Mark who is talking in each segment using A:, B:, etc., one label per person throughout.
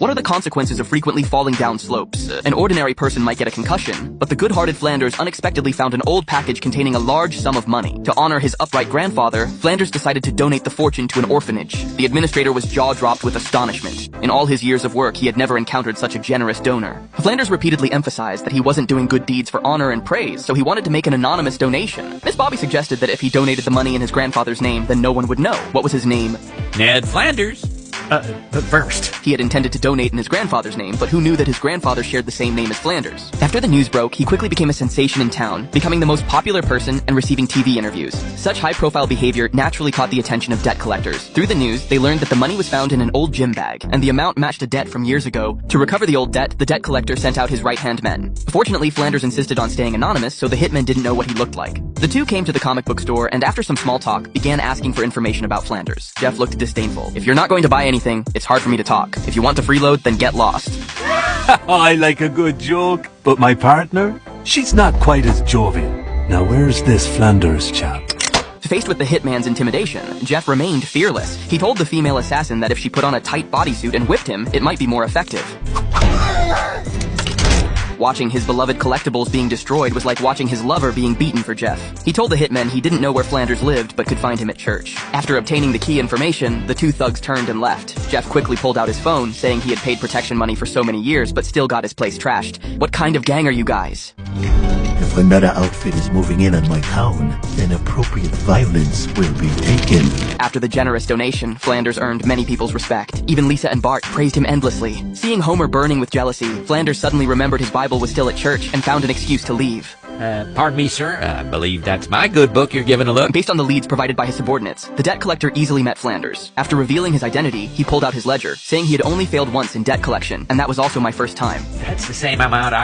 A: What are the consequences of frequently falling down slopes? An ordinary person might get a concussion, but the good-hearted Flanders unexpectedly found an old package containing a large sum of money. To honor his upright grandfather, Flanders decided to donate the fortune to an orphanage. The administrator was jaw-dropped with astonishment. In all his years of work, he had never encountered such a generous donor. Flanders repeatedly emphasized that he wasn't doing good deeds for honor and praise, so he wanted to make an anonymous donation. Miss Bobby suggested that if he donated the money in his grandfather's name, then no one would know. What was his name?
B: Ned Flanders. First.
A: He had intended to donate in his grandfather's name, but who knew that his grandfather shared the same name as Flanders? After the news broke, he quickly became a sensation in town, becoming the most popular person and receiving TV interviews. Such high-profile behavior naturally caught the attention of debt collectors. Through the news, they learned that the money was found in an old gym bag, and the amount matched a debt from years ago. To recover the old debt, the debt collector sent out his right-hand men. Fortunately, Flanders insisted on staying anonymous, so the hitmen didn't know what he looked like. The two came to the comic book store, and after some small talk, began asking for information about Flanders. Jeff looked disdainful. "If you're not going to buy anything, it's hard for me to talk. If you want to freeload, then get lost."
C: I like a good joke, but my partner, she's not quite as jovial. Now where's this Flanders chap?
A: Faced with the hitman's intimidation, Jeff remained fearless. He told the female assassin that if she put on a tight bodysuit and whipped him, it might be more effective. Watching his beloved collectibles being destroyed was like watching his lover being beaten for Jeff. He told the hitmen he didn't know where Flanders lived, but could find him at church. After obtaining the key information, the two thugs turned and left. Jeff quickly pulled out his phone, saying he had paid protection money for so many years, but still got his place trashed. What kind of gang are you guys?
D: If another outfit is moving in on my town, then appropriate violence will be taken.
A: After the generous donation, Flanders earned many people's respect. Even Lisa and Bart praised him endlessly. Seeing Homer burning with jealousy, Flanders suddenly remembered his Bible was still at church and found an excuse to leave.
B: Pardon me, sir. I believe that's my good book you're giving a look.
A: Based on the leads provided by his subordinates, the debt collector easily met Flanders. After revealing his identity, he pulled out his ledger, saying he had only failed once in debt collection, and that was also my first time.
B: That's the same amount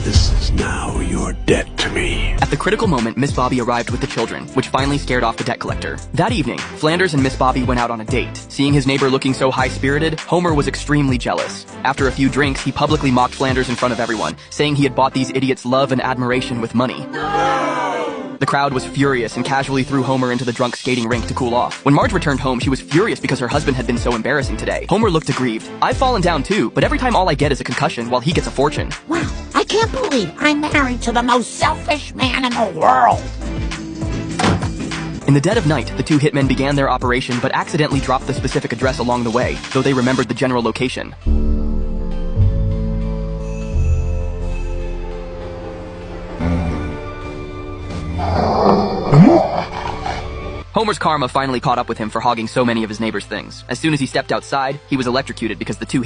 C: This is now your debt to me.
A: At the critical moment, Miss Bobby arrived with the children, which finally scared off the debt collector. That evening, Flanders and Miss Bobby went out on a date. Seeing his neighbor looking so high-spirited, Homer was extremely jealous. After a few drinks, he publicly mocked Flanders in front of everyone, saying he had bought these idiots love and admiration with money. The crowd was furious and casually threw Homer into the drunk skating rink to cool off. When Marge returned home, she was furious because her husband had been so embarrassing today. Homer looked aggrieved. "I've fallen down too, but every time all I get is a concussion while he gets a fortune."
E: Wow, I can't believe I'm married to the most selfish man in the world.
A: In the dead of night, the two hitmen began their operation but accidentally dropped the specific address along the way, though they remembered the general location. Homer's karma finally caught up with him for hogging so many of his neighbor's things. As soon as he stepped outside, he was electrocuted because the two